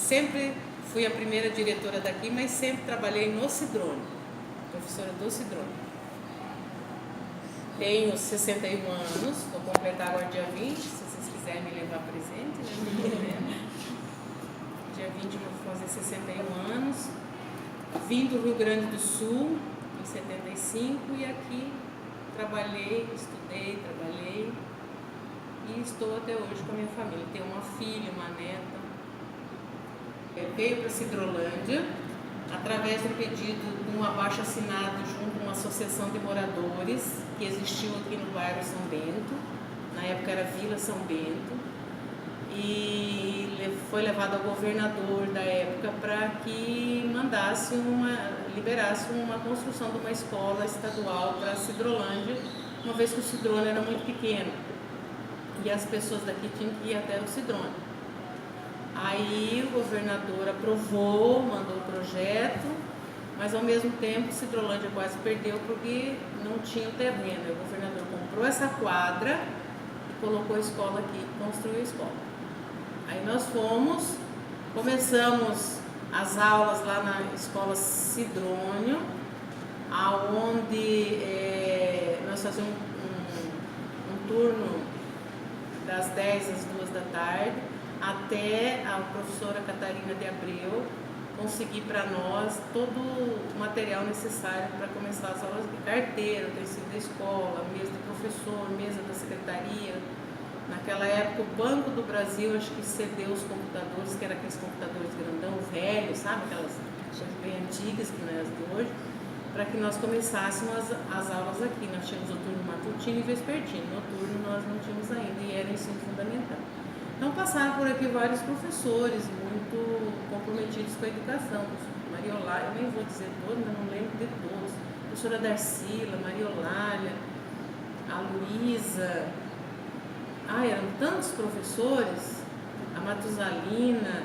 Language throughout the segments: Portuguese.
sempre fui a primeira diretora daqui, mas sempre trabalhei no Sidrone, professora do Sidrone. Tenho 61 anos, vou completar agora dia 20, se vocês quiserem me levar presente, né? Dia 20 eu vou fazer 61 anos. Vim do Rio Grande do Sul em 75 e aqui trabalhei, estudei, trabalhei e estou até hoje com a minha família. Tenho uma filha, uma neta. Eu veio para Sidrolândia através do pedido de um abaixo-assinado junto a uma associação de moradores que existiu aqui no bairro São Bento, na época era Vila São Bento, e foi levado ao governador da época para que liberasse uma construção de uma escola estadual para Sidrolândia, uma vez que o Sidrone era muito pequeno e as pessoas daqui tinham que ir até o Sidrone. Aí o governador aprovou, mandou o projeto, mas ao mesmo tempo Sidrolândia quase perdeu porque não tinha o terreno. O governador comprou essa quadra e colocou a escola aqui, construiu a escola. Aí nós começamos as aulas lá na escola Sidrônio, aonde nós fazíamos um turno das 10 às 2 da tarde, até a professora Catarina de Abreu conseguir para nós todo o material necessário para começar as aulas de carteira, utensílio da escola, mesa de professor, mesa da secretaria. Naquela época, o Banco do Brasil, acho que cedeu os computadores, que eram aqueles computadores grandão, velhos, sabe? Aquelas coisas bem antigas, que não é as de hoje, para que nós começássemos as aulas aqui. Nós tínhamos o turno matutino e vespertino. Noturno nós não tínhamos ainda, e era ensino fundamental. Então passaram por aqui vários professores muito comprometidos com a educação. Mariolália, eu nem vou dizer todos, mas não lembro de todos. A professora Darcila, Mariolália, a Luísa. Eram tantos professores, a Matusalina,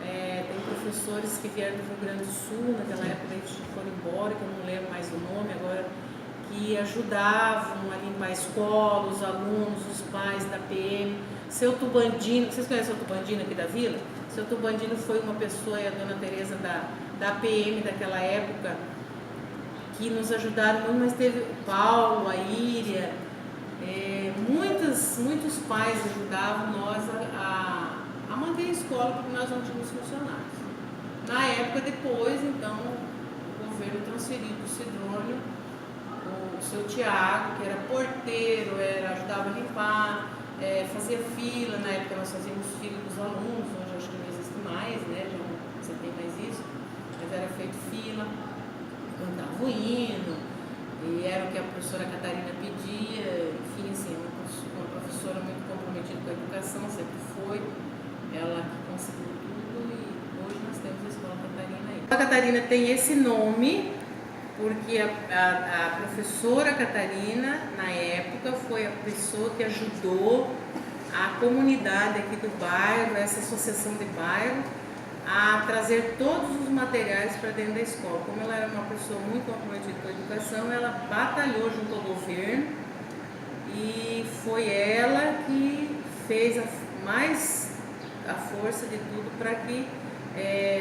tem professores que vieram do Rio Grande do Sul, naquela época eles foram embora, que eu não lembro mais o nome agora, que ajudavam a limpar a escola, os alunos, os pais da PM. Seu Tubandino, vocês conhecem o Tubandino aqui da vila? Seu Tubandino foi uma pessoa, e a dona Tereza da PM daquela época, que nos ajudaram muito, mas teve o Paulo, a Íria, muitos pais ajudavam nós a manter a escola, porque nós não tínhamos funcionários. Na época, depois, então, o governo transferiu para o Sidrônio o seu Tiago, que era porteiro, ajudava a limpar, fazia fila. Na época nós fazíamos fila com os alunos, hoje acho que não existe mais, né? Já não você tem mais isso, mas era feito fila, cantava o hino, e era o que a professora Catarina pedia. Enfim, assim, uma professora muito comprometida com a educação, sempre foi, ela que conseguiu tudo, e hoje nós temos a Escola Catarina aí. A Catarina tem esse nome porque a professora Catarina, na época, foi a pessoa que ajudou a comunidade aqui do bairro, essa associação de bairro, a trazer todos os materiais para dentro da escola. Como ela era uma pessoa muito comprometida com a educação, ela batalhou junto ao governo e foi ela que fez mais a força de tudo para que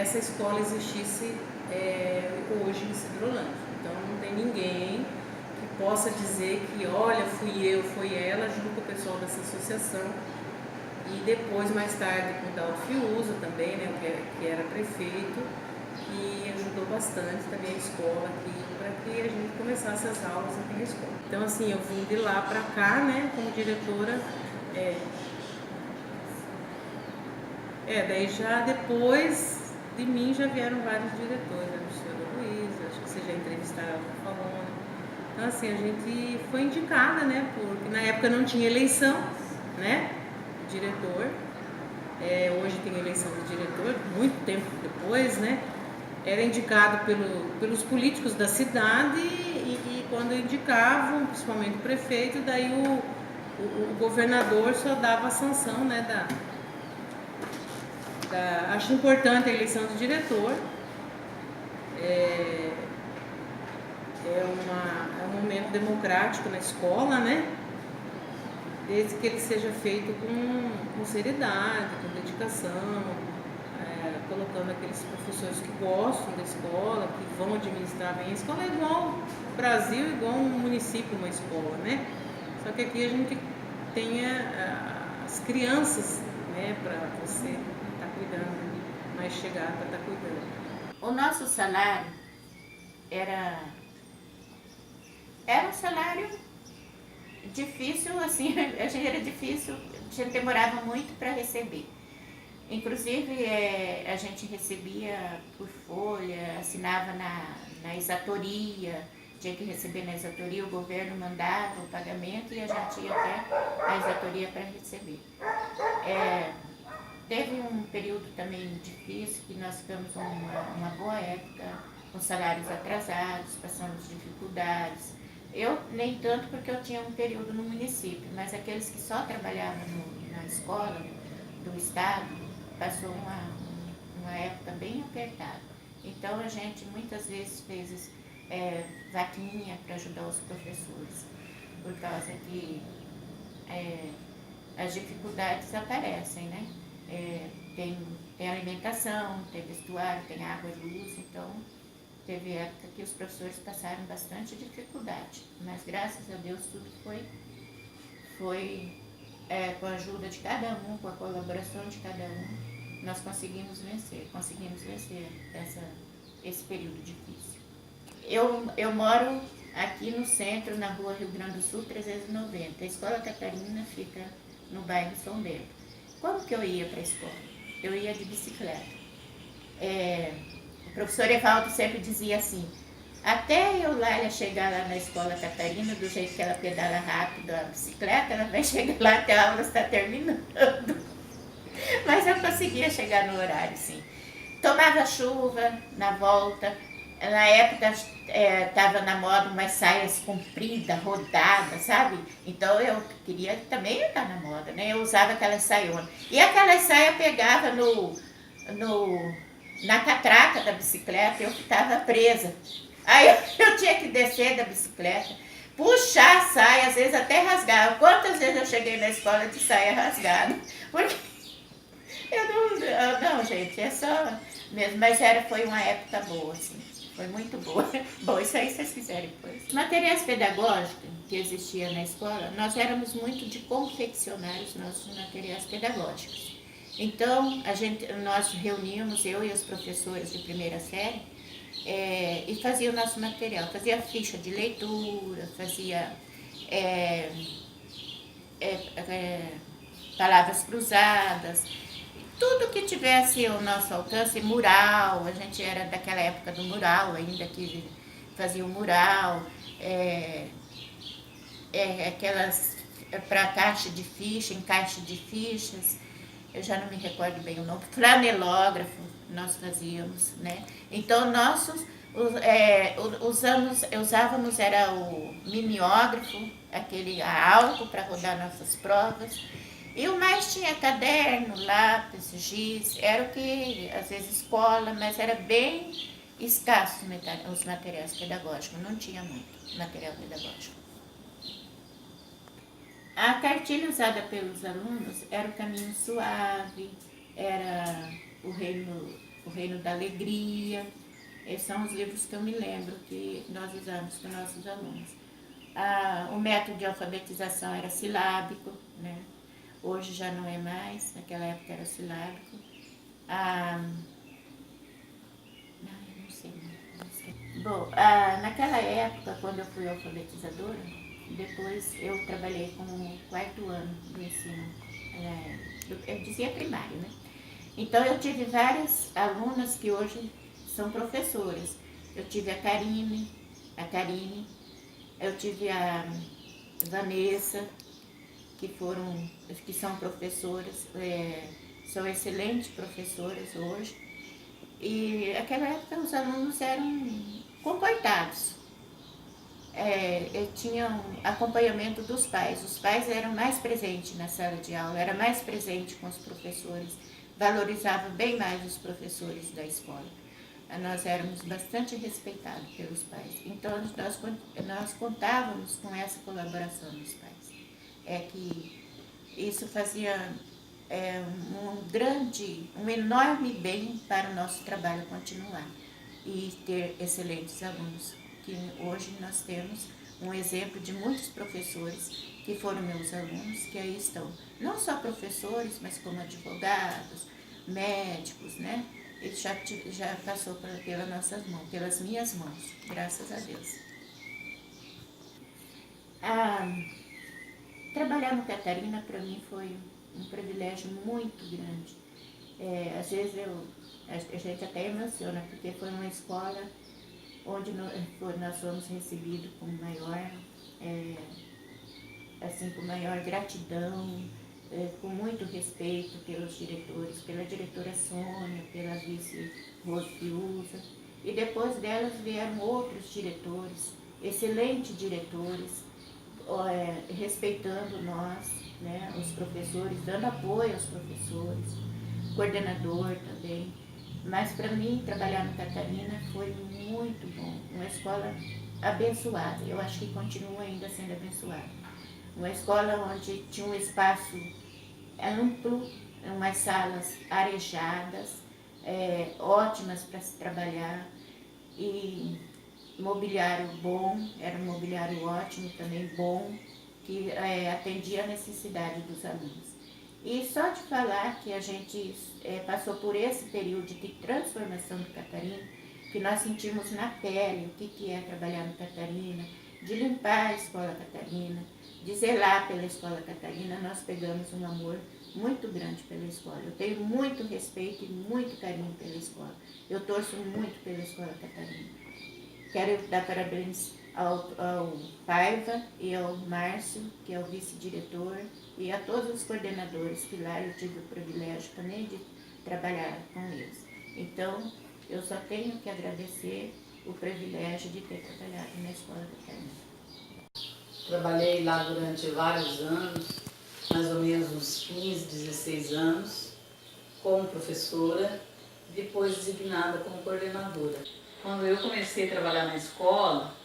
essa escola existisse hoje em Sidrolândia. Então não tem ninguém que possa dizer que, olha, fui eu, foi ela, junto com o pessoal dessa associação. E depois, mais tarde, com o Daldo Fiuza também, né, que era prefeito, que ajudou bastante também a escola aqui, para que a gente começasse as aulas aqui na escola. Então, assim, eu vim de lá para cá, né, como diretora. Daí já depois de mim já vieram vários diretores, a professora Luísa, acho que você já entrevistaram, falou. Então, assim, a gente foi indicada, né, porque na época não tinha eleição, né, diretor. Hoje tem eleição de diretor, muito tempo depois, né, era indicado pelos políticos da cidade e quando indicavam, principalmente o prefeito, daí o governador só dava a sanção, né, acho importante a eleição do diretor. É um momento democrático na escola, né? Desde que ele seja feito com seriedade, com dedicação, colocando aqueles professores que gostam da escola, que vão administrar bem. A escola é igual o Brasil, igual um município, uma escola, né? Só que aqui a gente tem as crianças, né, para você estar cuidando, mais chegado para estar cuidando. O nosso salário era um salário difícil, assim, a gente era difícil, a gente demorava muito para receber. Inclusive, a gente recebia por folha, assinava na exatoria, tinha que receber na exatoria, o governo mandava o pagamento e a gente ia até a exatoria para receber. Teve um período também difícil, que nós ficamos uma boa época com salários atrasados, passamos dificuldades. Eu nem tanto porque eu tinha um período no município, mas aqueles que só trabalhavam na escola do estado, passou uma época bem apertada. Então a gente muitas vezes fez vaquinha para ajudar os professores, por causa que as dificuldades aparecem, né? Tem alimentação, tem vestuário, tem água e luz, então teve época que os professores passaram bastante dificuldade, mas graças a Deus tudo foi com a ajuda de cada um, com a colaboração de cada um, nós conseguimos vencer esse período difícil. Eu moro aqui no centro, na rua Rio Grande do Sul 390. A Escola Catarina fica no bairro São Bento. Como que eu ia para a escola? Eu ia de bicicleta. O professor Evaldo sempre dizia assim, até eu lá chegar lá na Escola Catarina, do jeito que ela pedala rápido a bicicleta, ela vai chegar lá até a aula está terminando. Mas eu conseguia chegar no horário, sim. Tomava chuva na volta. Na época estava na moda umas saias compridas, rodadas, sabe? Então eu queria também estar na moda, né? Eu usava aquelas saionas. E aquela saia pegava na catraca da bicicleta e eu ficava presa. Aí eu tinha que descer da bicicleta, puxar a saia, às vezes até rasgava. Quantas vezes eu cheguei na escola de saia rasgada? Porque não, gente, é só mesmo. Mas foi uma época boa, assim. Foi muito boa. Bom, isso aí vocês quiserem depois. Os materiais pedagógicos que existiam na escola, nós éramos muito de confeccionar os nossos materiais pedagógicos. Então, nós reuníamos, eu e os professores de primeira série, e fazia o nosso material. Fazia ficha de leitura, fazia palavras cruzadas, tudo que tivesse ao nosso alcance, mural, a gente era daquela época do mural ainda, que fazia o mural, aquelas para caixa de ficha, encaixe de fichas, eu já não me recordo bem o nome, flanelógrafo nós fazíamos, né? Então usávamos era o mimeógrafo, aquele a álcool para rodar nossas provas. E o mais tinha caderno, lápis, giz, era o que, às vezes, escola, mas era bem escasso os materiais pedagógicos, não tinha muito material pedagógico. A cartilha usada pelos alunos era o Caminho Suave, era o Reino da Alegria. Esses são os livros que eu me lembro que nós usamos com nossos alunos. O método de alfabetização era silábico, né? Hoje já não é mais, naquela época era silábico. Não sei. Bom, naquela época, quando eu fui alfabetizadora, depois eu trabalhei com o 4º ano do ensino, eu dizia primário, né? Então eu tive várias alunas que hoje são professoras. Eu tive a Karine, eu tive a Vanessa, que são professoras, são excelentes professoras hoje. E naquela época os alunos eram comportados, tinham acompanhamento dos pais. Os pais eram mais presentes na sala de aula, era mais presente com os professores, valorizavam bem mais os professores da escola. Nós éramos bastante respeitados pelos pais. Então nós contávamos com essa colaboração dos pais. Que isso fazia um enorme bem para o nosso trabalho continuar e ter excelentes alunos, que hoje nós temos um exemplo de muitos professores que foram meus alunos, que aí estão, não só professores, mas como advogados, médicos, né? Ele já passou pelas nossas mãos, pelas minhas mãos, graças a Deus. Trabalhar no Catarina para mim foi um privilégio muito grande. Às vezes a gente até emociona, porque foi uma escola onde nós fomos recebidos com maior, com maior gratidão, com muito respeito pelos diretores, pela diretora Sônia, pela vice Rose Fiuza, e depois delas vieram outros diretores, excelentes diretores, respeitando nós, né, os professores, dando apoio aos professores, coordenador também. Mas para mim, trabalhar no Catarina foi muito bom, uma escola abençoada, eu acho que continua ainda sendo abençoada. Uma escola onde tinha um espaço amplo, umas salas arejadas, ótimas para se trabalhar, e mobiliário bom, era um mobiliário ótimo também, bom, que atendia a necessidade dos alunos. E só de falar que a gente passou por esse período de transformação do Catarina, que nós sentimos na pele o que é trabalhar no Catarina, de limpar a escola Catarina, de zelar pela escola Catarina, nós pegamos um amor muito grande pela escola. Eu tenho muito respeito e muito carinho pela escola. Eu torço muito pela escola Catarina. Quero dar parabéns ao Paiva e ao Márcio, que é o vice-diretor, e a todos os coordenadores que lá eu tive o privilégio também de trabalhar com eles. Então, eu só tenho que agradecer o privilégio de ter trabalhado na Escola Catarina. Trabalhei lá durante vários anos, mais ou menos uns 15, 16 anos, como professora, depois designada como coordenadora. Quando eu comecei a trabalhar na escola,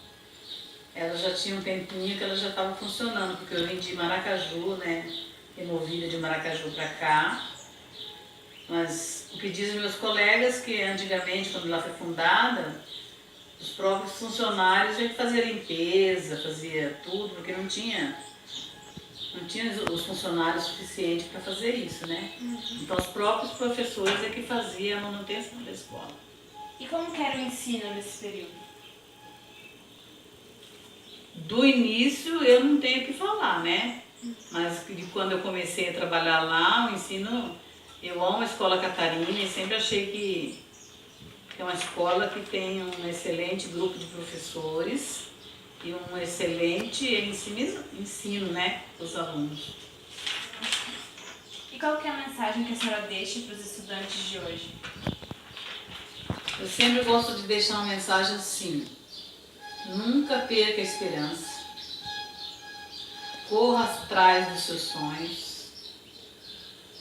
ela já tinha um tempinho que ela já estava funcionando, porque eu vim de Maracaju, né, removida de Maracaju para cá. Mas o que dizem meus colegas que antigamente, quando ela foi fundada, os próprios funcionários já faziam limpeza, fazia tudo, porque não tinha os funcionários suficientes para fazer isso, né? Então os próprios professores é que faziam a manutenção da escola. E como que era o ensino nesse período? Do início eu não tenho o que falar, né? Mas de quando eu comecei a trabalhar lá, o ensino, eu amo a Escola Catarina e sempre achei que é uma escola que tem um excelente grupo de professores e um excelente ensino, né, para os alunos. E qual que é a mensagem que a senhora deixa para os estudantes de hoje? Eu sempre gosto de deixar uma mensagem assim: nunca perca a esperança, corra atrás dos seus sonhos,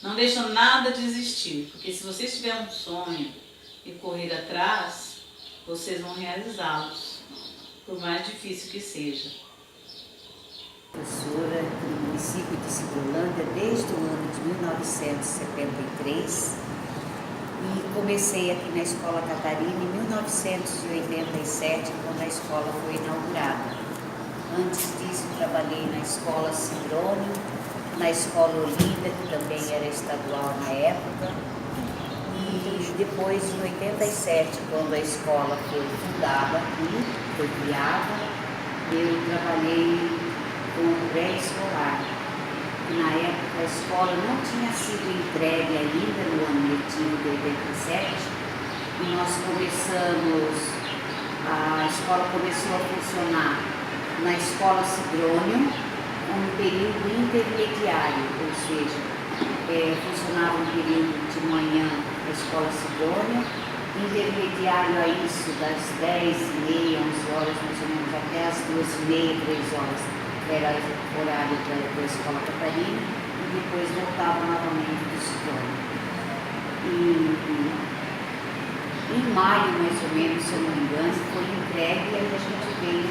não deixa nada desistir, porque se vocês tiverem um sonho e correr atrás, vocês vão realizá-los, por mais difícil que seja. Professora do município de Cibrolândia desde o ano de 1973 e comecei aqui na Escola Catarina em 1987, quando a escola foi inaugurada. Antes disso, trabalhei na Escola Sidrônio, na Escola Olinda, que também era estadual na época, e depois, em 87, quando a escola foi fundada e foi criada, eu trabalhei com pré-escolar. Na época a escola não tinha sido entregue ainda no ano letivo de 87 e a escola começou a funcionar na Escola Sidrônio, um período intermediário, ou seja, funcionava um período de manhã na Escola Sidrônio, intermediário a isso das 10h30, 11 horas mais ou menos, até as 2h30, 3 horas. Era o horário da Escola Catarina e depois voltava novamente do Sidrônio. Em maio, mais ou menos, se eu não me engano, foi entregue e aí a gente veio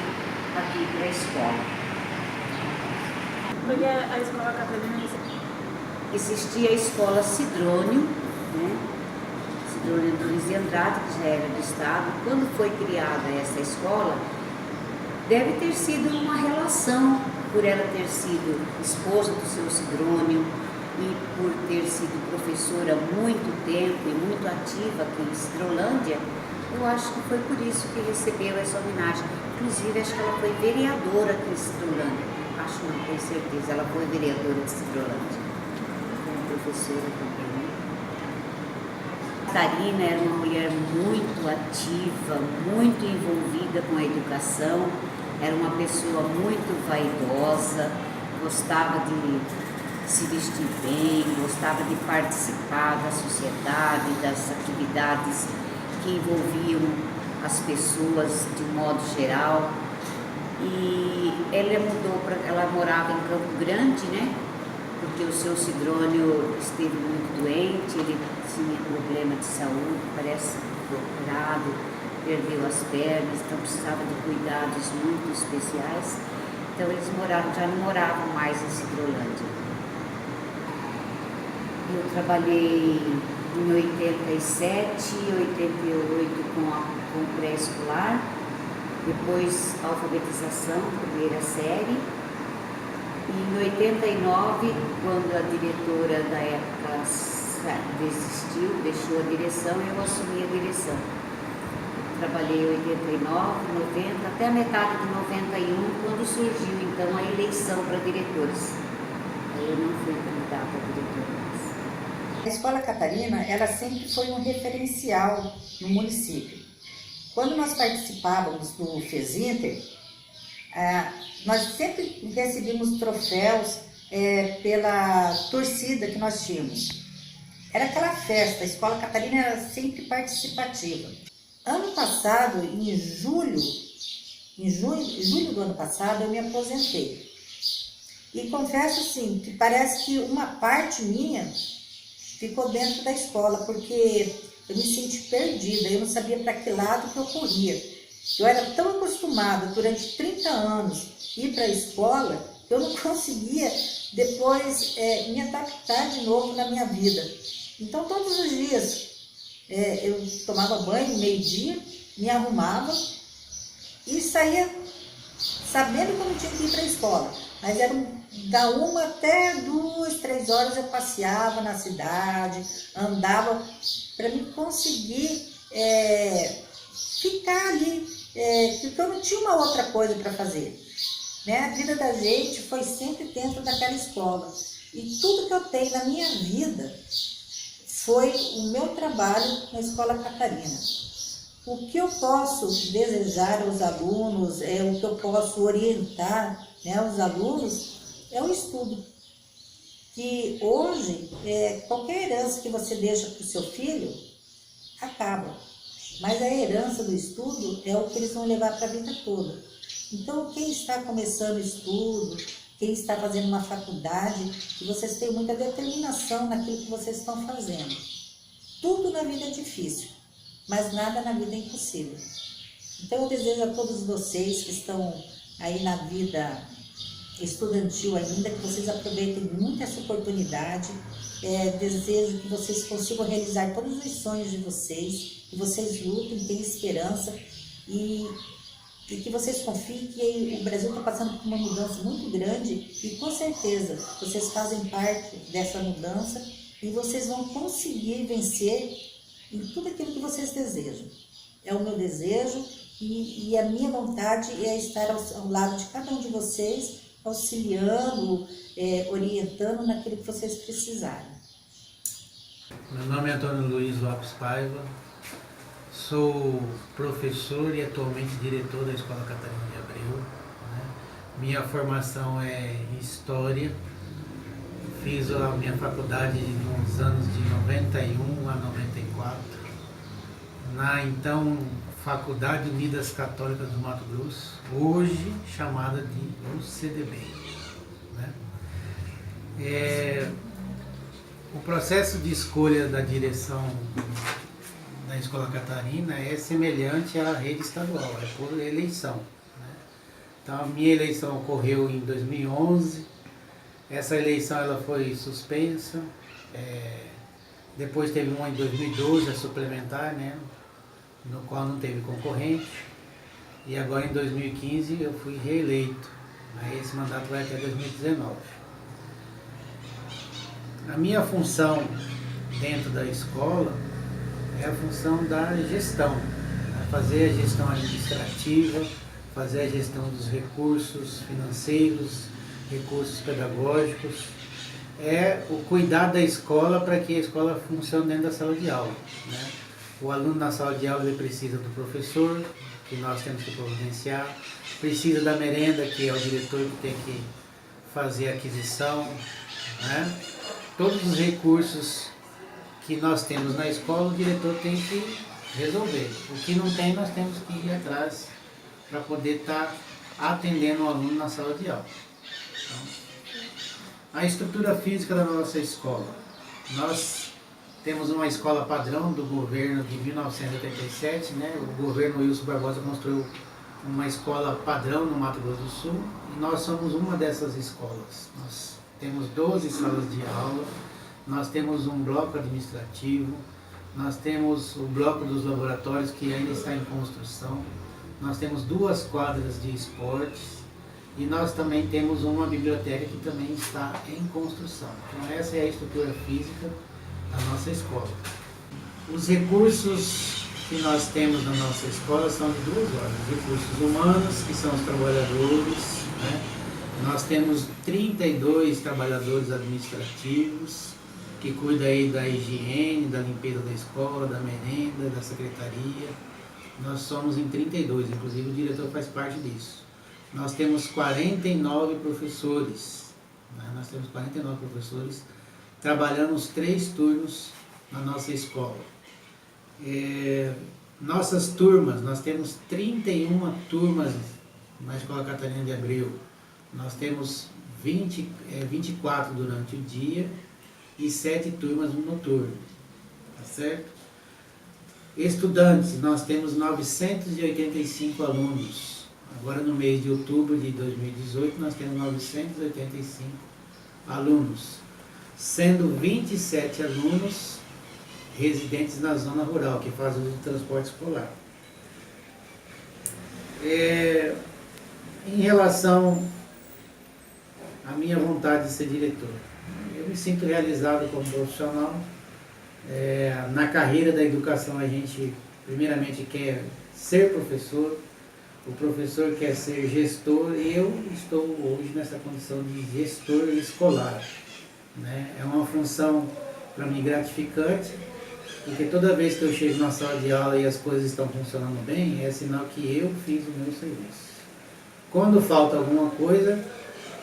aqui para a escola. Porque a Escola Catarina existia a escola Sidrônio, né? Sidrônio Luiz de Andrade, que já era do Estado. Quando foi criada essa escola, deve ter sido uma relação, por ela ter sido esposa do seu Sidrônio e por ter sido professora há muito tempo e muito ativa aqui em Sidrolândia. Eu acho que foi por isso que recebeu essa homenagem. Inclusive, acho que ela foi vereadora aqui em Sidrolândia. Acho não, tenho certeza, ela foi vereadora de Sidrolândia. Foi professora também. Catarina era uma mulher muito ativa, muito envolvida com a educação, era uma pessoa muito vaidosa, gostava de se vestir bem, gostava de participar da sociedade, das atividades que envolviam as pessoas de um modo geral. E ela morava em Campo Grande, né? Porque o seu Sidrônio esteve muito doente, ele tinha problema de saúde, parece operado, perdeu as pernas, então precisava de cuidados muito especiais. Então eles já não moravam mais em Sidrolândia. Eu trabalhei em 87 e 88 com o pré-escolar, depois alfabetização, primeira série. E em 89, quando a diretora da época desistiu, deixou a direção, eu assumi a direção. Trabalhei em 89, 90, até a metade de 91, quando surgiu então a eleição para diretores. Aí eu não fui candidata a diretora mais. A Escola Catarina, ela sempre foi um referencial no município. Quando nós participávamos do FESINTER, nós sempre recebíamos troféus pela torcida que nós tínhamos. Era aquela festa, a Escola Catarina era sempre participativa. Ano passado, em julho do ano passado, eu me aposentei. E confesso assim, que parece que uma parte minha ficou dentro da escola, porque eu me senti perdida, eu não sabia para que lado que eu corria. Eu era tão acostumada durante 30 anos ir para a escola, que eu não conseguia depois me adaptar de novo na minha vida. Então todos os dias eu tomava banho meio-dia, me arrumava e saía sabendo que eu não tinha que ir para a escola. Mas era da 1 até 2, 3 horas eu passeava na cidade, andava para me conseguir ficar ali, porque eu não tinha uma outra coisa para fazer. Né? A vida da gente foi sempre dentro daquela escola. E tudo que eu tenho na minha vida foi o meu trabalho na Escola Catarina. O que eu posso desejar aos alunos, o que eu posso orientar, né, os alunos, é o estudo. Que hoje, qualquer herança que você deixa para o seu filho, acaba. Mas a herança do estudo é o que eles vão levar para a vida toda. Então, quem está começando estudo, quem está fazendo uma faculdade, que vocês tenham muita determinação naquilo que vocês estão fazendo. Tudo na vida é difícil, mas nada na vida é impossível. Então eu desejo a todos vocês que estão aí na vida estudantil ainda, que vocês aproveitem muito essa oportunidade. Desejo que vocês consigam realizar todos os sonhos de vocês, que vocês lutem, tenham esperança e que vocês confiem que o Brasil está passando por uma mudança muito grande e com certeza vocês fazem parte dessa mudança e vocês vão conseguir vencer em tudo aquilo que vocês desejam. É o meu desejo e a minha vontade é estar ao lado de cada um de vocês, auxiliando, orientando naquilo que vocês precisarem. Meu nome é Antônio Luiz Lopes Paiva, sou professor e atualmente diretor da Escola Catarina de Abreu. Né? Minha formação é em História, fiz a minha faculdade nos anos de 91 a 94, na então Faculdade Unidas Católicas do Mato Grosso, hoje chamada de UCDB. Né? O processo de escolha da direção da Escola Catarina é semelhante à rede estadual, é por eleição. Né? Então a minha eleição ocorreu em 2011, Essa eleição ela foi suspensa, depois teve uma em 2012, a suplementar, né, no qual não teve concorrente, e agora em 2015 eu fui reeleito, né, esse mandato vai até 2019. A minha função dentro da escola é a função da gestão, né, fazer a gestão administrativa, fazer a gestão dos recursos financeiros, recursos pedagógicos, é o cuidar da escola para que a escola funcione dentro da sala de aula, né? O aluno na sala de aula ele precisa do professor, que nós temos que providenciar, precisa da merenda, que é o diretor que tem que fazer a aquisição, né? Todos os recursos que nós temos na escola, o diretor tem que resolver. O que não tem, nós temos que ir atrás para poder estar atendendo o aluno na sala de aula. Então, a estrutura física da nossa escola. Nós temos uma escola padrão do governo de 1987, né? O governo Wilson Barbosa construiu uma escola padrão no Mato Grosso do Sul e nós somos uma dessas escolas. Nós temos 12 salas de aula, nós temos um bloco administrativo, nós temos o bloco dos laboratórios que ainda está em construção, nós temos 2 quadras de esportes, e nós também temos uma biblioteca que também está em construção. Então essa é a estrutura física da nossa escola. Os recursos que nós temos na nossa escola são de 2 ordens. Recursos humanos, que são os trabalhadores, né? Nós temos 32 trabalhadores administrativos, que cuidam aí da higiene, da limpeza da escola, da merenda, da secretaria. Nós somos em 32, inclusive o diretor faz parte disso. Nós temos 49 professores, né? Nós temos 49 professores trabalhando os 3 turnos na nossa escola. Nossas turmas, nós temos 31 turmas na Escola Catarina de Abreu. Nós temos 24 durante o dia e 7 turmas no noturno, tá certo? Estudantes, nós temos 985 alunos. Agora no mês de outubro de 2018 nós temos 985 alunos, sendo 27 alunos residentes na zona rural, que fazem uso do transporte escolar. Em relação à minha vontade de ser diretor, eu me sinto realizado como profissional. Na carreira da educação a gente primeiramente quer ser professor, o professor quer ser gestor e eu estou hoje nessa condição de gestor escolar, né? É uma função para mim gratificante, porque toda vez que eu chego na sala de aula e as coisas estão funcionando bem, é sinal que eu fiz o meu serviço. Quando falta alguma coisa,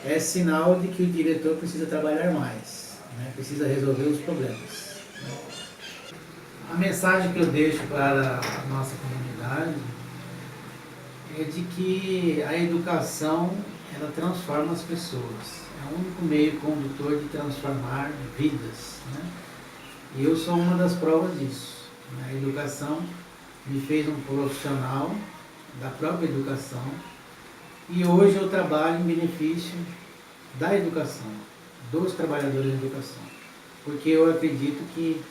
é sinal de que o diretor precisa trabalhar mais, né? Precisa resolver os problemas, né? A mensagem que eu deixo para a nossa comunidade é de que a educação, ela transforma as pessoas. É o único meio condutor de transformar vidas, né? E eu sou uma das provas disso. A educação me fez um profissional da própria educação e hoje eu trabalho em benefício da educação, dos trabalhadores da educação. Porque eu acredito que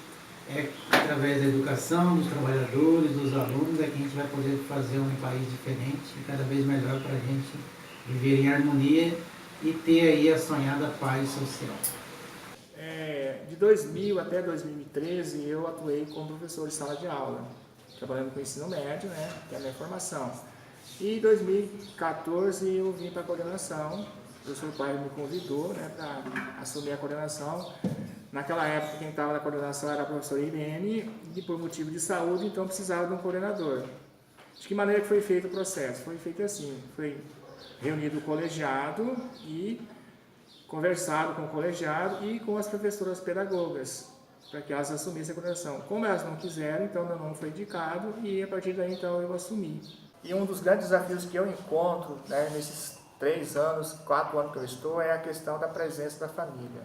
é através da educação, dos trabalhadores, dos alunos, é que a gente vai poder fazer um país diferente e cada vez melhor para a gente viver em harmonia e ter aí a sonhada paz social. De 2000 até 2013 eu atuei como professor de sala de aula, trabalhando com ensino médio, né, que é a minha formação. E em 2014 eu vim para a coordenação, o professor Pai me convidou, né, para assumir a coordenação. Naquela época quem estava na coordenação era a professora Irene e por motivo de saúde então precisava de um coordenador. De que maneira que foi feito o processo? Foi feito assim, foi reunido o colegiado e conversado com o colegiado e com as professoras pedagogas, para que elas assumissem a coordenação. Como elas não quiseram, então meu nome foi indicado e a partir daí então eu assumi. E um dos grandes desafios que eu encontro, né, nesses 3 anos, 4 anos que eu estou, é a questão da presença da família.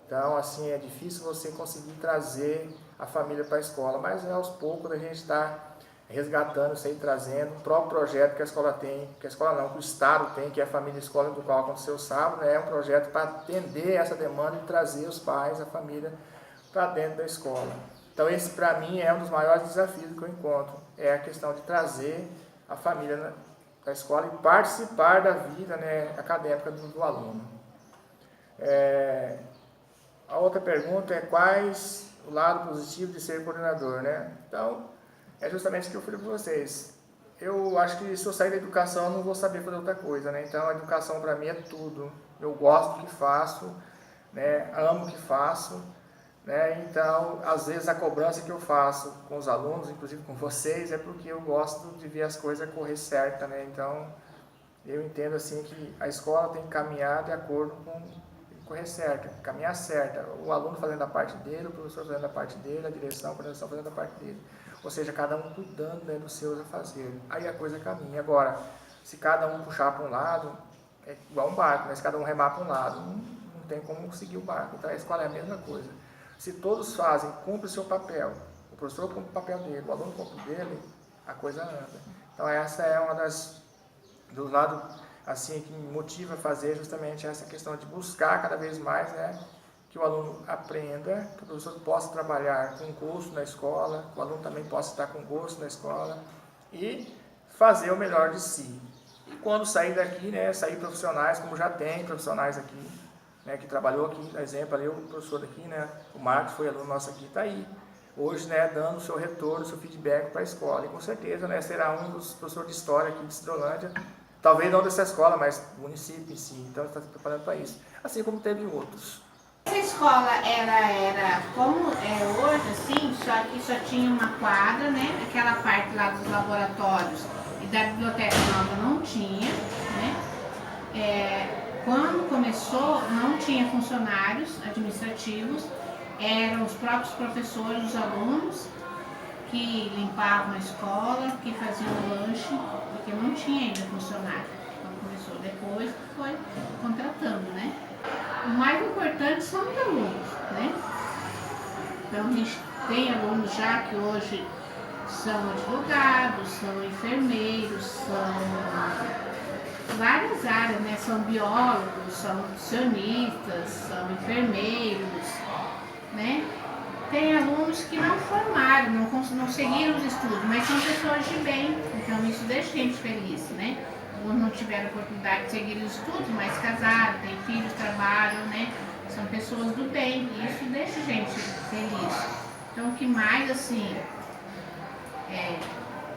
Então, assim, é difícil você conseguir trazer a família para a escola, mas aos poucos a gente está resgatando isso aí, trazendo o próprio projeto que a escola tem, que a escola não, que o Estado tem, que é a Família Escola, do qual aconteceu sábado, é um projeto para atender essa demanda e trazer os pais, a família, para dentro da escola. Então esse para mim é um dos maiores desafios que eu encontro, é a questão de trazer a família da escola e participar da vida, né, acadêmica do aluno. A outra pergunta é quais o lado positivo de ser coordenador, né? Então, é justamente o que eu falei para vocês. Eu acho que se eu sair da educação, eu não vou saber fazer outra coisa, né? Então, a educação para mim é tudo. Eu gosto do que faço, né? Amo o que faço, né? Então, às vezes a cobrança que eu faço com os alunos, inclusive com vocês, é porque eu gosto de ver as coisas correr certa, né? Então, eu entendo assim que a escola tem que caminhar de acordo com correr certo, caminhar certa. O aluno fazendo a parte dele, o professor fazendo a parte dele, a direção, a coordenação fazendo a parte dele. Ou seja, cada um cuidando, né, dos seus afazeres. Aí a coisa caminha. Agora, se cada um puxar para um lado, é igual um barco, né? Se cada um remar para um lado, não tem como seguir o barco. Então a escola é a mesma coisa. Se todos fazem, cumprem o seu papel, o professor cumpre o papel dele, o aluno cumpre o dele, a coisa anda. Então essa é uma dos lados assim, que me motiva a fazer justamente essa questão de buscar cada vez mais, né, que o aluno aprenda, que o professor possa trabalhar com gosto na escola, que o aluno também possa estar com gosto na escola e fazer o melhor de si. E quando sair daqui, né, sair profissionais, como já tem profissionais aqui, né, que trabalhou aqui, por exemplo, ali o professor daqui, né, o Marcos foi aluno nosso aqui, está aí, hoje, né, dando o seu retorno, o seu feedback para a escola. E com certeza, né, será um dos professores de história aqui de Cidrolândia, talvez não dessa escola, mas do município em si. Então, está se preparando para isso. Assim como teve outros. Essa escola era como é hoje, assim, só que só tinha uma quadra, né? Aquela parte lá dos laboratórios e da biblioteca nova não tinha, né? Quando começou, não tinha funcionários administrativos, eram os próprios professores, os alunos, que limpavam a escola, que faziam o lanche, porque não tinha ainda funcionário. Quando começou, depois foi contratando, né? O mais importante são os alunos, né? Então a gente tem alunos já que hoje são advogados, são enfermeiros, são várias áreas, né? São biólogos, são nutricionistas, são enfermeiros, né? Tem alunos que não formaram, não seguiram os estudos, mas são pessoas de bem, então isso deixa a gente feliz, né? Alguns não tiveram oportunidade de seguir os estudos, mas casaram, têm filhos, trabalham, né? São pessoas do bem, e isso deixa a gente feliz. Então o que mais, assim,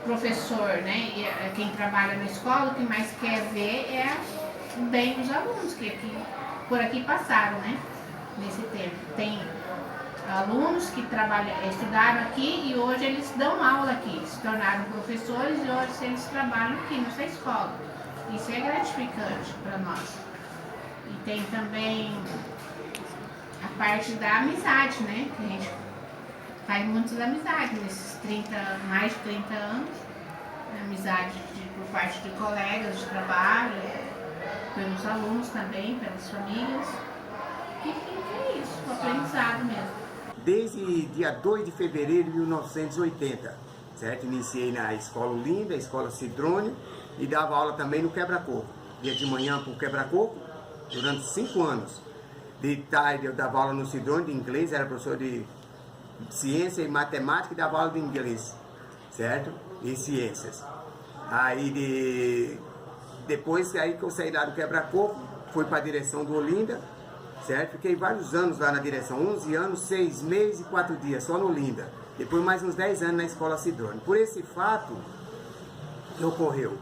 professor, né? E quem trabalha na escola, o que mais quer ver é o bem dos alunos, que por aqui passaram, né? Nesse tempo. Tem alunos que estudaram aqui e hoje eles dão aula aqui, se tornaram professores e hoje eles trabalham aqui nessa escola. Isso é gratificante para nós. E tem também a parte da amizade, né? Que a gente faz muitas amizades nesses mais de 30 anos. Amizade por parte de colegas de trabalho, pelos alunos também, pelas famílias. E é isso, o aprendizado mesmo. Desde dia 2 de fevereiro de 1980, certo? Iniciei na Escola Olinda, Escola Cidrônio, e dava aula também no Quebra-Coco. Dia de manhã para o Quebra-Coco, durante 5 anos. De tarde eu dava aula no Cidrônio de inglês, era professor de ciência e matemática e dava aula de inglês, certo? E ciências. Aí depois aí que eu saí lá do Quebra-Coco, fui para a direção do Olinda, certo? Fiquei vários anos lá na direção, 11 anos, 6 meses e 4 dias, só no Olinda. Depois mais uns 10 anos na Escola Cidrônio. Por esse fato, que ocorreu.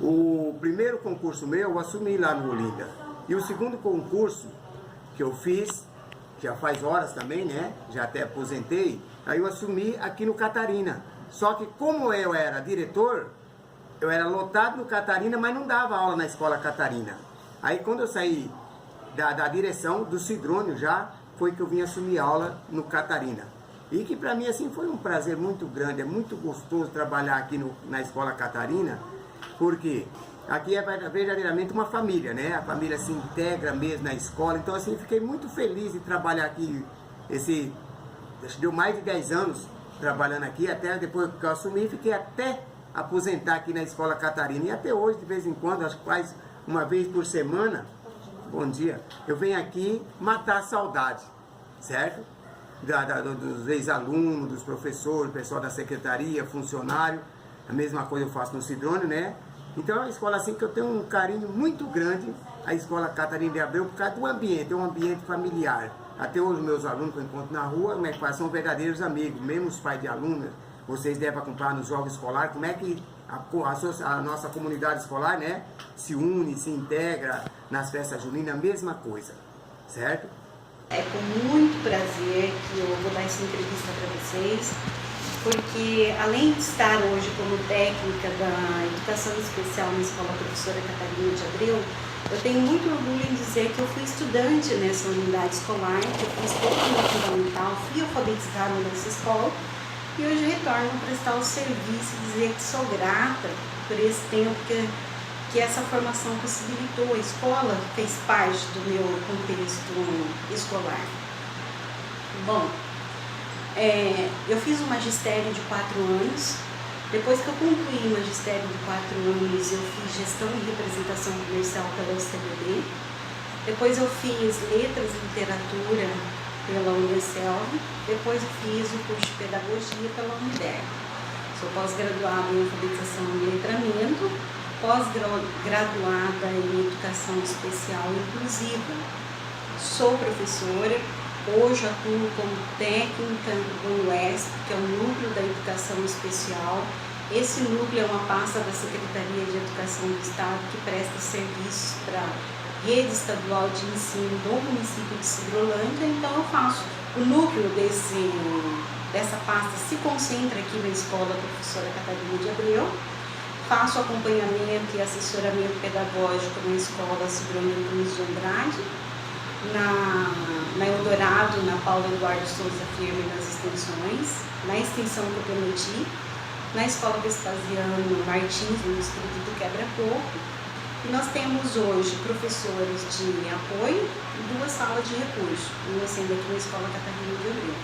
O primeiro concurso meu, eu assumi lá no Olinda. E o segundo concurso que eu fiz, já faz horas também, né? Já até aposentei, aí eu assumi aqui no Catarina. Só que como eu era diretor, eu era lotado no Catarina, mas não dava aula na Escola Catarina. Aí quando eu saí da direção do Cidrônio já, foi que eu vim assumir aula no Catarina. E que para mim assim foi um prazer muito grande, é muito gostoso trabalhar aqui na Escola Catarina, porque aqui é verdadeiramente uma família, né? A família se integra mesmo na escola, então assim, fiquei muito feliz de trabalhar aqui, deu mais de 10 anos trabalhando aqui, até depois que eu assumi, fiquei até aposentar aqui na Escola Catarina. E até hoje, de vez em quando, acho que faz uma vez por semana, bom dia, eu venho aqui matar a saudade, certo? Dos ex-alunos, dos professores, pessoal da secretaria, funcionário. A mesma coisa eu faço no Sidrônio, né? Então é uma escola assim que eu tenho um carinho muito grande, a Escola Catarina de Abreu, por causa do ambiente, é um ambiente familiar. Até hoje meus alunos que eu encontro na rua, como é que faz? São verdadeiros amigos, mesmo os pais de alunos, vocês devem acompanhar nos jogos escolares, como é que a nossa comunidade escolar, né, se une, se integra nas festas juninas, a mesma coisa, certo? É com muito prazer que eu vou dar essa entrevista para vocês, porque além de estar hoje como técnica da Educação Especial na Escola Professora Catarina de Abreu, eu tenho muito orgulho em dizer que eu fui estudante nessa unidade escolar, que eu fiz todo o meu fundamental, fui alfabetizada nessa escola, e hoje retorno a prestar o serviço e dizer que sou grata por esse tempo que essa formação possibilitou. A escola fez parte do meu contexto escolar. Bom, eu fiz o magistério de 4 anos. Depois que eu concluí o magistério de 4 anos, eu fiz gestão e representação comercial pela UCBB. Depois eu fiz letras e literatura pela Unicel. Depois eu fiz o curso de pedagogia pela Unider. Sou pós-graduada em alfabetização e letramento, pós-graduada em educação especial inclusiva. Sou professora, hoje atuo como técnica do UESP, que é o Núcleo da Educação Especial. Esse núcleo é uma pasta da Secretaria de Educação do Estado que presta serviços para a rede estadual de ensino do município de Sidrolândia. Então eu faço o núcleo dessa pasta, se concentra aqui na Escola Professora Catarina de Abreu. Faço acompanhamento e assessoramento pedagógico na Escola Sidrônio Luiz de Andrade, na Eldorado, na Paulo Eduardo Souza Firme, nas extensões, na extensão que eu prometi, na Escola Vespasiano Martins, no distrito do Quebra-Coco. E nós temos hoje professores de apoio e 2 salas de recurso, uma sendo aqui na Escola Catarina de Abreu.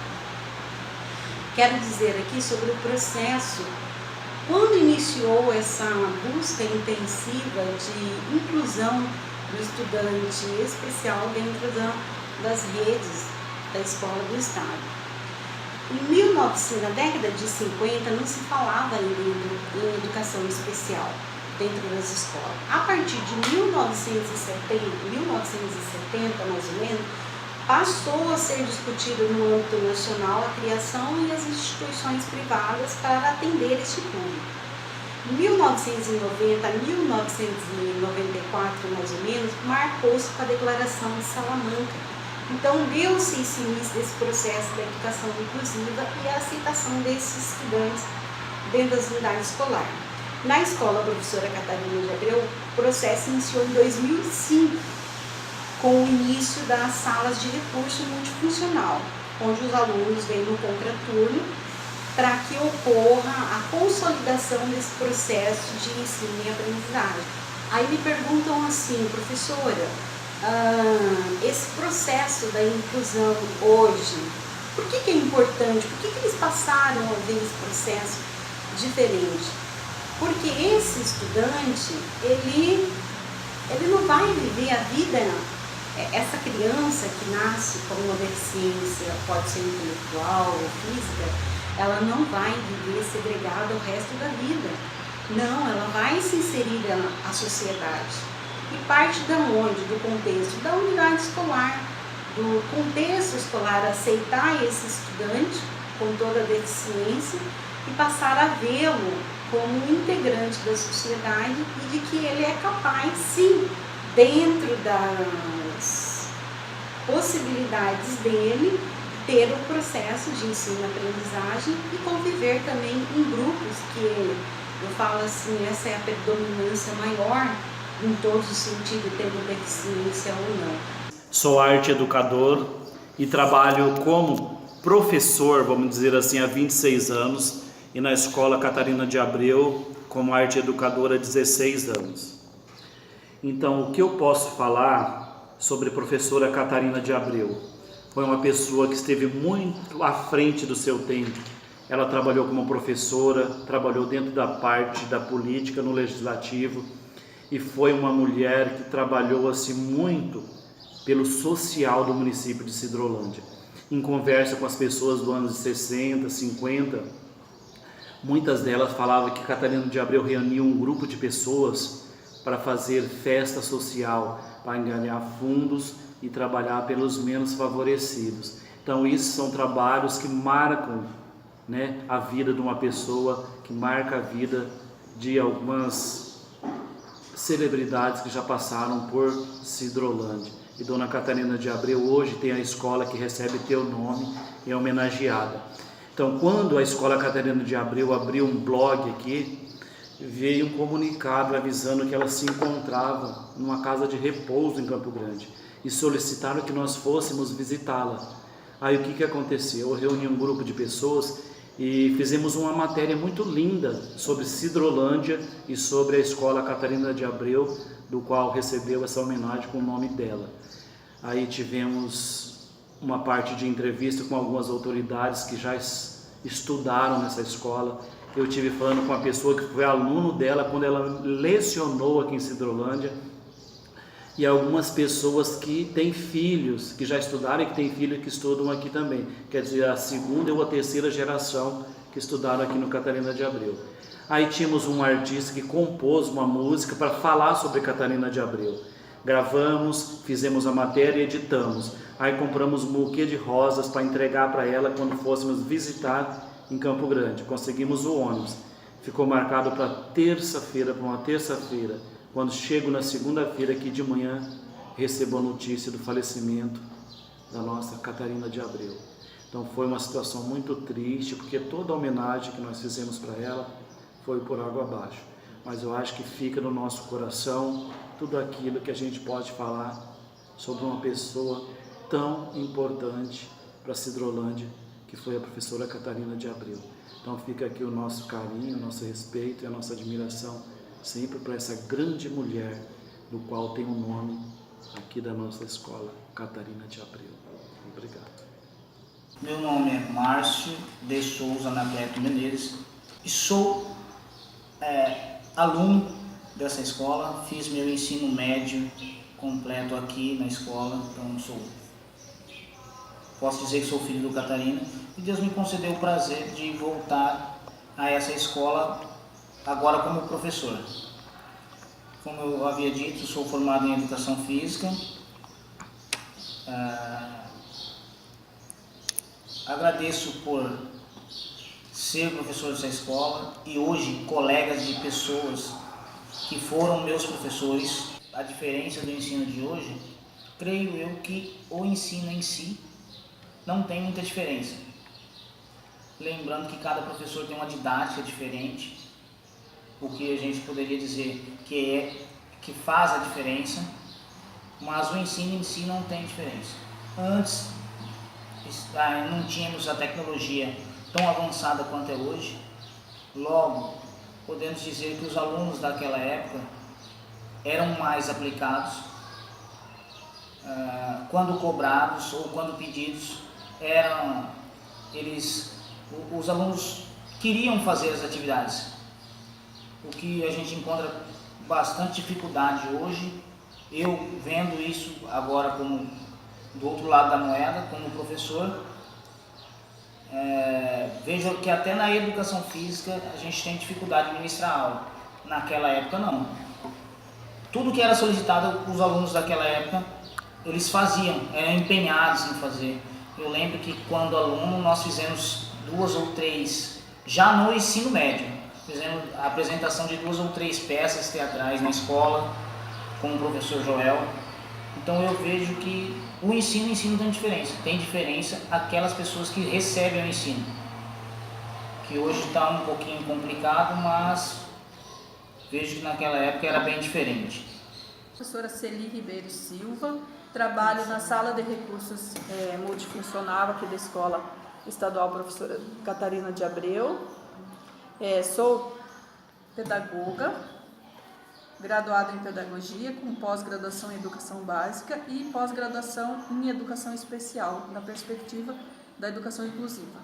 Quero dizer aqui sobre o processo. Quando iniciou essa busca intensiva de inclusão do estudante especial dentro das redes da Escola do Estado? Na década de 50 não se falava ainda em educação especial dentro das escolas. A partir de 1970 mais ou menos, passou a ser discutido no âmbito nacional a criação e as instituições privadas para atender este público. Em 1990 a 1994, mais ou menos, marcou-se com a Declaração de Salamanca. Então, deu-se esse início desse processo da educação inclusiva e a aceitação desses estudantes dentro das unidades escolares. Na Escola Professora Catarina de Abreu, o processo iniciou em 2005, com o início das salas de recurso multifuncional, onde os alunos vêm no contraturno para que ocorra a consolidação desse processo de ensino e aprendizagem. Aí me perguntam assim, professora, esse processo da inclusão hoje, por que é importante? Por que eles passaram a ver esse processo diferente? Porque esse estudante, ele não vai viver a vida. Essa criança que nasce com uma deficiência, pode ser intelectual ou física, ela não vai viver segregada o resto da vida. Não, ela vai se inserir à sociedade. E parte da onde? Do contexto da unidade escolar, do contexto escolar, aceitar esse estudante com toda a deficiência e passar a vê-lo como um integrante da sociedade e de que ele é capaz, sim, dentro das possibilidades dele, ter o processo de ensino-aprendizagem e conviver também em grupos, que eu falo assim, essa é a predominância maior em todos os sentidos, tendo deficiência ou não. Sou arte educador e trabalho como professor, vamos dizer assim, há 26 anos e na Escola Catarina de Abreu como arte educadora há 16 anos. Então, o que eu posso falar sobre a professora Catarina de Abreu? Foi uma pessoa que esteve muito à frente do seu tempo. ela trabalhou como professora, trabalhou dentro da parte da política no legislativo e foi uma mulher que trabalhou assim muito pelo social do município de Sidrolândia. Em conversa com as pessoas do ano de 60, 50, muitas delas falavam que Catarina de Abreu reunia um grupo de pessoas para fazer festa social, para angariar fundos e trabalhar pelos menos favorecidos. Então, isso são trabalhos que marcam, né, a vida de uma pessoa, que marca a vida de algumas celebridades que já passaram por Sidrolândia. E Dona Catarina de Abreu hoje tem a escola que recebe teu nome e é homenageada. Então, quando a Escola Catarina de Abreu abriu um blog aqui, veio um comunicado avisando que ela se encontrava numa casa de repouso em Campo Grande e solicitaram que nós fôssemos visitá-la. Aí o que aconteceu? Eu reuni um grupo de pessoas e fizemos uma matéria muito linda sobre Sidrolândia e sobre a Escola Catarina de Abreu, do qual recebeu essa homenagem com o nome dela. Aí tivemos uma parte de entrevista com algumas autoridades que já estudaram nessa escola. Eu tive falando com uma pessoa que foi aluno dela quando ela lecionou aqui em Sidrolândia, e algumas pessoas que têm filhos, que já estudaram e que têm filhos que estudam aqui também. Quer dizer, a segunda ou a terceira geração que estudaram aqui no Catarina de Abreu. Aí tínhamos um artista que compôs uma música para falar sobre Catarina de Abreu. Gravamos, fizemos a matéria e editamos. Aí compramos um buquê de rosas para entregar para ela quando fôssemos visitar em Campo Grande. Conseguimos o ônibus. Ficou marcado para uma terça-feira. Quando chego na segunda-feira aqui de manhã, recebo a notícia do falecimento da nossa Catarina de Abreu. Então foi uma situação muito triste, porque toda a homenagem que nós fizemos para ela foi por água abaixo. Mas eu acho que fica no nosso coração tudo aquilo que a gente pode falar sobre uma pessoa tão importante para Sidrolândia, que foi a professora Catarina de Abreu. Então fica aqui o nosso carinho, o nosso respeito e a nossa admiração sempre para essa grande mulher, do qual tem o nome aqui da nossa escola, Catarina de Abreu. Obrigado. Meu nome é Márcio de Souza Nabeto Menezes e sou aluno dessa escola. Fiz meu ensino médio completo aqui na escola, então posso dizer que sou filho do Catarina, e Deus me concedeu o prazer de voltar a essa escola agora como professor. Como eu havia dito, sou formado em Educação Física. Agradeço por ser professor dessa escola e hoje colegas de pessoas que foram meus professores. A diferença do ensino de hoje, creio eu que o ensino em si não tem muita diferença. Lembrando que cada professor tem uma didática diferente, o que a gente poderia dizer que faz a diferença, mas o ensino em si não tem diferença. Antes não tínhamos a tecnologia tão avançada quanto é hoje, logo podemos dizer que os alunos daquela época eram mais aplicados, quando cobrados ou quando pedidos, os alunos queriam fazer as atividades, o que a gente encontra bastante dificuldade hoje. Eu vendo isso agora como do outro lado da moeda, como professor, vejo que até na educação física a gente tem dificuldade de ministrar aula. Naquela época não. Tudo que era solicitado, os alunos daquela época, eles faziam, eram empenhados em fazer. Eu lembro que quando aluno nós fizemos 2 ou 3, já no ensino médio, fizemos a apresentação de 2 ou 3 peças teatrais na escola, com o professor Joel. Então eu vejo que o ensino tem diferença. Tem diferença aquelas pessoas que recebem o ensino, que hoje está um pouquinho complicado, mas vejo que naquela época era bem diferente. Professora Celi Ribeiro Silva, trabalho na sala de recursos multifuncional aqui da Escola Estadual Professora Catarina de Abreu. Sou pedagoga, graduada em Pedagogia, com pós-graduação em Educação Básica e pós-graduação em Educação Especial, na perspectiva da Educação Inclusiva.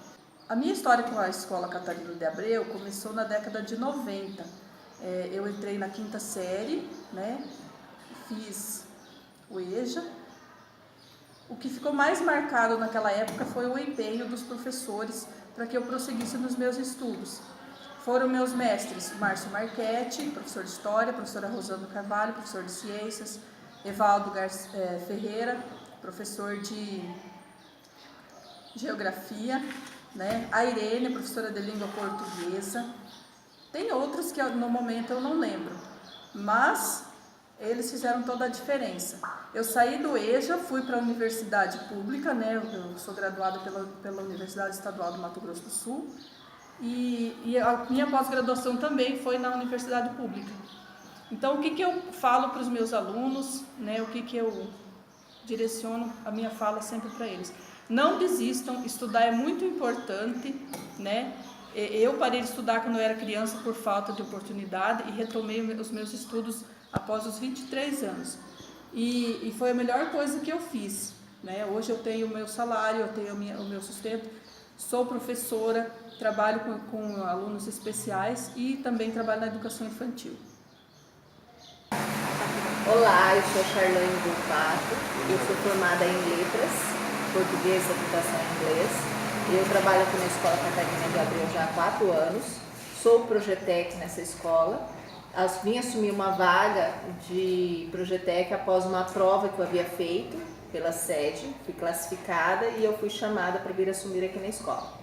A minha história com a Escola Catarina de Abreu começou na década de 90. Eu entrei na 5ª série, né? Fiz o EJA. O que ficou mais marcado naquela época foi o empenho dos professores para que eu prosseguisse nos meus estudos. Foram meus mestres Márcio Marchetti, professor de História, professora Rosana Carvalho, professor de Ciências, Evaldo Ferreira, professor de Geografia, né? A Irene, professora de Língua Portuguesa. Tem outros que no momento eu não lembro, mas eles fizeram toda a diferença. Eu saí do EJA, fui para a universidade pública, né? Eu sou graduada pela Universidade Estadual do Mato Grosso do Sul, e a minha pós-graduação também foi na universidade pública. Então, o que eu falo para os meus alunos, né? O que eu direciono a minha fala sempre para eles? Não desistam, estudar é muito importante, né? Eu parei de estudar quando eu era criança por falta de oportunidade e retomei os meus estudos após os 23 anos. E foi a melhor coisa que eu fiz, né? Hoje eu tenho o meu salário, eu tenho o meu sustento, sou professora, trabalho com alunos especiais e também trabalho na educação infantil. Olá, eu sou Charlane Volpato, eu sou formada em Letras, Português, Computação e Inglês. Eu trabalho aqui na Escola Catarina de Abreu já há 4 anos, sou Progetec nessa escola. Vim assumir uma vaga de Progetec após uma prova que eu havia feito pela sede, fui classificada e eu fui chamada para vir assumir aqui na escola.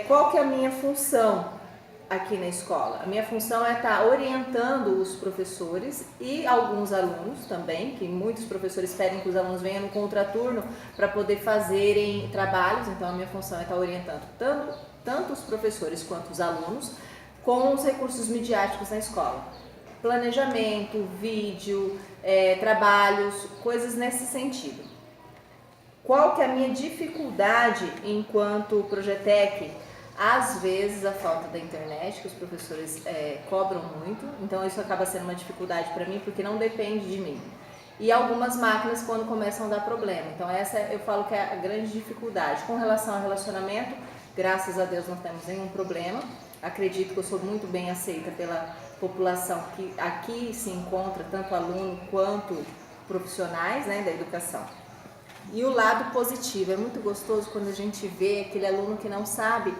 Qual que é a minha função aqui na escola? A minha função é estar orientando os professores e alguns alunos também, que muitos professores pedem que os alunos venham no contraturno para poder fazerem trabalhos, então a minha função é estar orientando tanto os professores quanto os alunos com os recursos midiáticos na escola. Planejamento, vídeo, trabalhos, coisas nesse sentido. Qual que é a minha dificuldade enquanto Progetec? Às vezes a falta da internet, que os professores cobram muito, então isso acaba sendo uma dificuldade para mim, porque não depende de mim. E algumas máquinas quando começam a dar problema, então essa eu falo que é a grande dificuldade. Com relação ao relacionamento, graças a Deus não temos nenhum problema, acredito que eu sou muito bem aceita pela população que aqui se encontra, tanto aluno quanto profissionais, né, da educação. E o lado positivo, é muito gostoso quando a gente vê aquele aluno que não sabe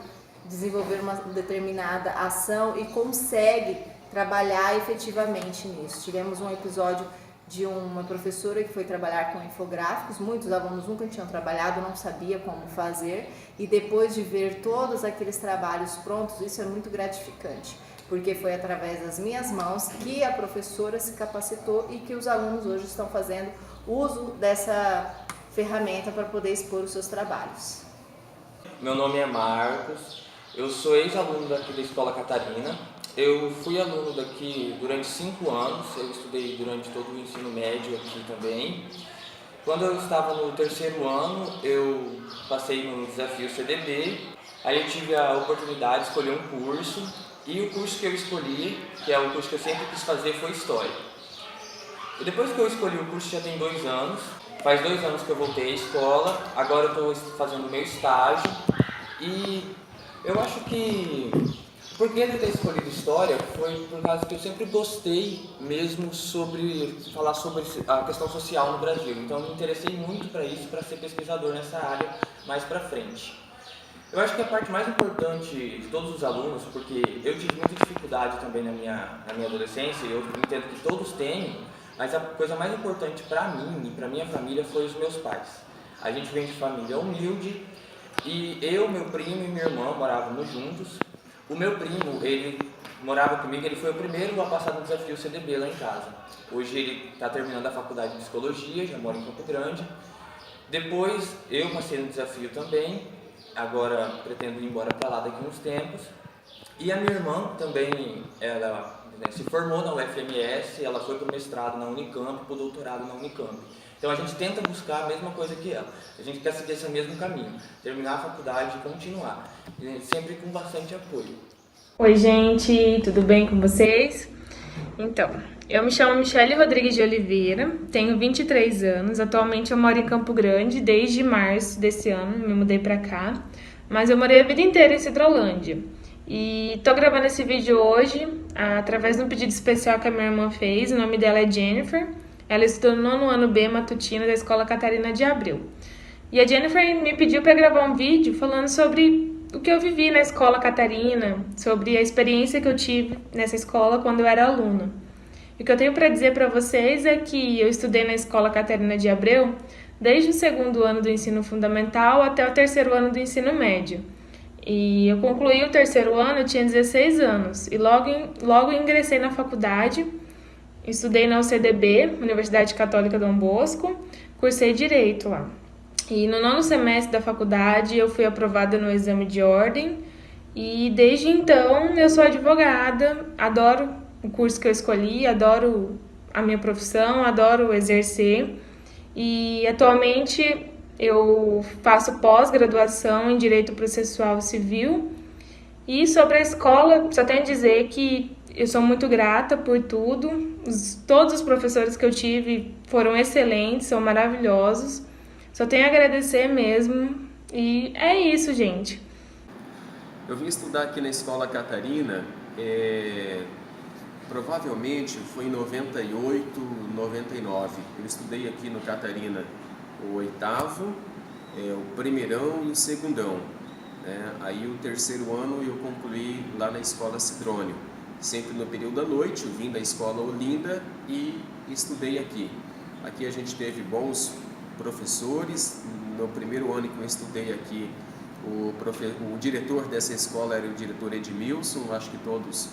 desenvolver uma determinada ação e consegue trabalhar efetivamente nisso. Tivemos um episódio de uma professora que foi trabalhar com infográficos, muitos alunos nunca tinham trabalhado, não sabia como fazer, e depois de ver todos aqueles trabalhos prontos, isso é muito gratificante, porque foi através das minhas mãos que a professora se capacitou e que os alunos hoje estão fazendo uso dessa ferramenta para poder expor os seus trabalhos. Meu nome é Marcos, eu sou ex-aluno daqui da Escola Catarina. Eu fui aluno daqui durante 5 anos, eu estudei durante todo o ensino médio aqui também. Quando eu estava no 3º ano, eu passei no desafio CDB, aí eu tive a oportunidade de escolher um curso, e o curso que eu escolhi, que é o curso que eu sempre quis fazer, foi História. E depois que eu escolhi o curso já tem 2 anos, faz 2 anos que eu voltei à escola, agora eu estou fazendo o meu estágio, e eu acho que por que eu ter escolhido História foi por causa que eu sempre gostei mesmo sobre falar sobre a questão social no Brasil. Então eu me interessei muito para isso, para ser pesquisador nessa área mais para frente. Eu acho que a parte mais importante de todos os alunos, porque eu tive muita dificuldade também na minha adolescência, e eu entendo que todos têm, mas a coisa mais importante para mim e para minha família foi os meus pais. A gente vem de família humilde e eu, meu primo e minha irmã morávamos juntos. O meu primo, ele morava comigo, ele foi o primeiro a passar no desafio CDB lá em casa. Hoje ele está terminando a faculdade de Psicologia, já mora em Campo Grande. Depois eu passei no desafio também, agora pretendo ir embora para lá daqui a uns tempos. E a minha irmã também, ela se formou na UFMS, ela foi para o mestrado na Unicamp, para o doutorado na Unicamp. Então a gente tenta buscar a mesma coisa que ela. A gente quer seguir esse mesmo caminho, terminar a faculdade e continuar, sempre com bastante apoio. Oi gente, tudo bem com vocês? Então, eu me chamo Michele Rodrigues de Oliveira, tenho 23 anos, atualmente eu moro em Campo Grande, desde março desse ano, me mudei para cá. mas eu morei a vida inteira em Sidrolândia. E tô gravando esse vídeo hoje através de um pedido especial que a minha irmã fez. O nome dela é Jennifer. Ela estudou no 9º ano B matutino da Escola Catarina de Abreu. E a Jennifer me pediu para gravar um vídeo falando sobre o que eu vivi na Escola Catarina, sobre a experiência que eu tive nessa escola quando eu era aluna. E o que eu tenho para dizer para vocês é que eu estudei na Escola Catarina de Abreu desde o 2º ano do ensino fundamental até o 3º ano do ensino médio. E eu concluí o 3º ano, eu tinha 16 anos, e logo ingressei na faculdade, estudei na UCDB, Universidade Católica Dom Bosco, cursei Direito lá. E no 9º semestre da faculdade eu fui aprovada no exame de ordem, e desde então eu sou advogada, adoro o curso que eu escolhi, adoro a minha profissão, adoro exercer, e atualmente eu faço pós-graduação em Direito Processual Civil. E sobre a escola, só tenho a dizer que eu sou muito grata por tudo. Todos os professores que eu tive foram excelentes, são maravilhosos. Só tenho a agradecer mesmo. E é isso, gente. Eu vim estudar aqui na Escola Catarina, provavelmente foi em 98, 99. Eu estudei aqui no Catarina o 8º, o 1º e o 2º. Aí o 3º ano eu concluí lá na Escola Sidrônio, sempre no período da noite. Eu vim da Escola Olinda e estudei aqui. Aqui a gente teve bons professores. No 1º ano que eu estudei aqui, o diretor dessa escola era o diretor Edmilson. Acho que todos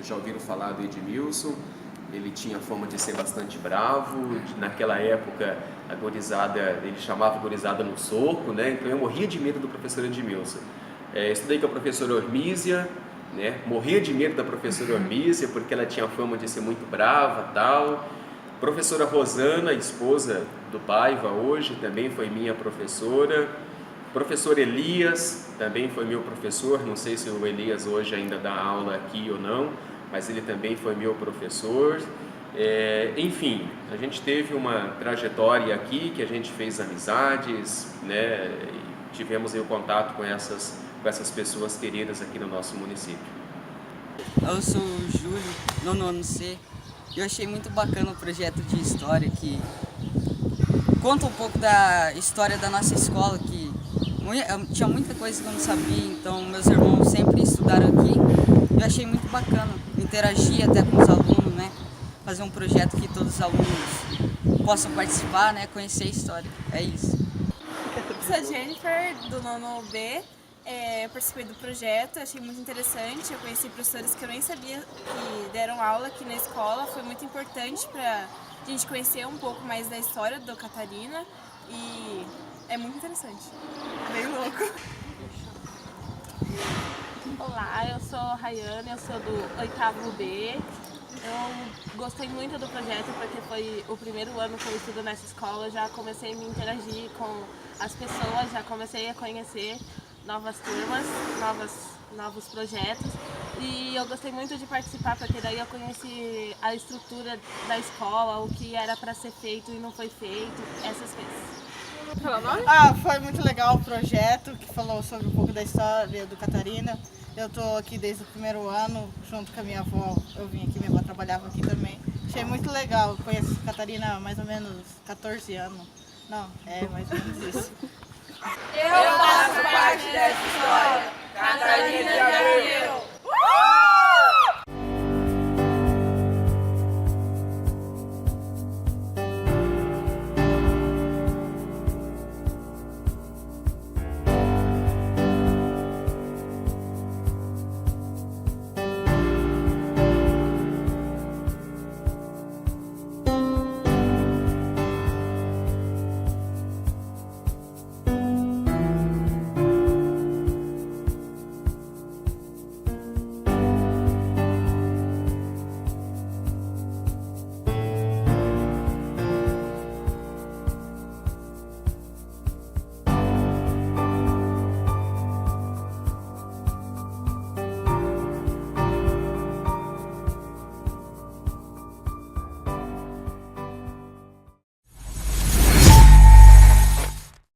já ouviram falar do Edmilson. Ele tinha fama de ser bastante bravo. Naquela época, a gurizada, ele chamava a gurizada no soco, né? Então eu morria de medo do professor Edmilson. Estudei com a professora Ormísia, né? Morria de medo da professora Ormísia, porque ela tinha fama de ser muito brava e tal. Professora Rosana, esposa do Paiva hoje, também foi minha professora. Professor Elias, também foi meu professor. Não sei se o Elias hoje ainda dá aula aqui ou não, mas ele também foi meu professor. Enfim, a gente teve uma trajetória aqui que a gente fez amizades, né? E tivemos aí o contato com essas pessoas queridas aqui no nosso município. Eu sou o Júlio, 9º ano C, e eu achei muito bacana o projeto de história que conta um pouco da história da nossa escola, que tinha muita coisa que eu não sabia, então meus irmãos sempre estudaram aqui. Eu achei muito bacana interagir até com os alunos, né? Fazer um projeto que todos os alunos possam participar, né? Conhecer a história. É isso. Eu sou a Jennifer, do 9º B. Eu participei do projeto, achei muito interessante. Eu conheci professores que eu nem sabia que deram aula aqui na escola. Foi muito importante para a gente conhecer um pouco mais da história do Catarina. E é muito interessante. Bem louco. Olá, eu sou a Rayane, eu sou do 8º B. Eu gostei muito do projeto porque foi o 1º ano que eu estudo nessa escola. Já comecei a me interagir com as pessoas, já comecei a conhecer novas turmas, novos projetos. E eu gostei muito de participar porque daí eu conheci a estrutura da escola, o que era para ser feito e não foi feito, essas coisas. Foi muito legal o projeto que falou sobre um pouco da história do Catarina. Eu estou aqui desde o 1º ano, junto com a minha avó. Eu vim aqui, minha avó trabalhava aqui também. Achei muito legal. Conheço Catarina há mais ou menos 14 anos. Não, é mais ou menos isso. Eu faço parte dessa história. Catarina de Abreu.